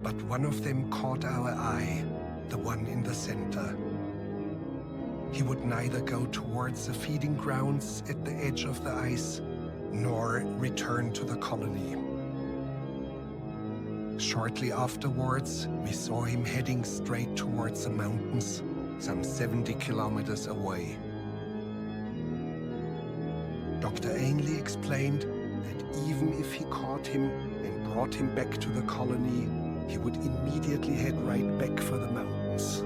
But one of them caught our eye, the one in the center. He would neither go towards the feeding grounds at the edge of the ice, nor return to the colony. Shortly afterwards, we saw him heading straight towards the mountains, some 70 kilometers away. Dr. Ainley explained that even if he caught him and brought him back to the colony, he would immediately head right back for the mountains.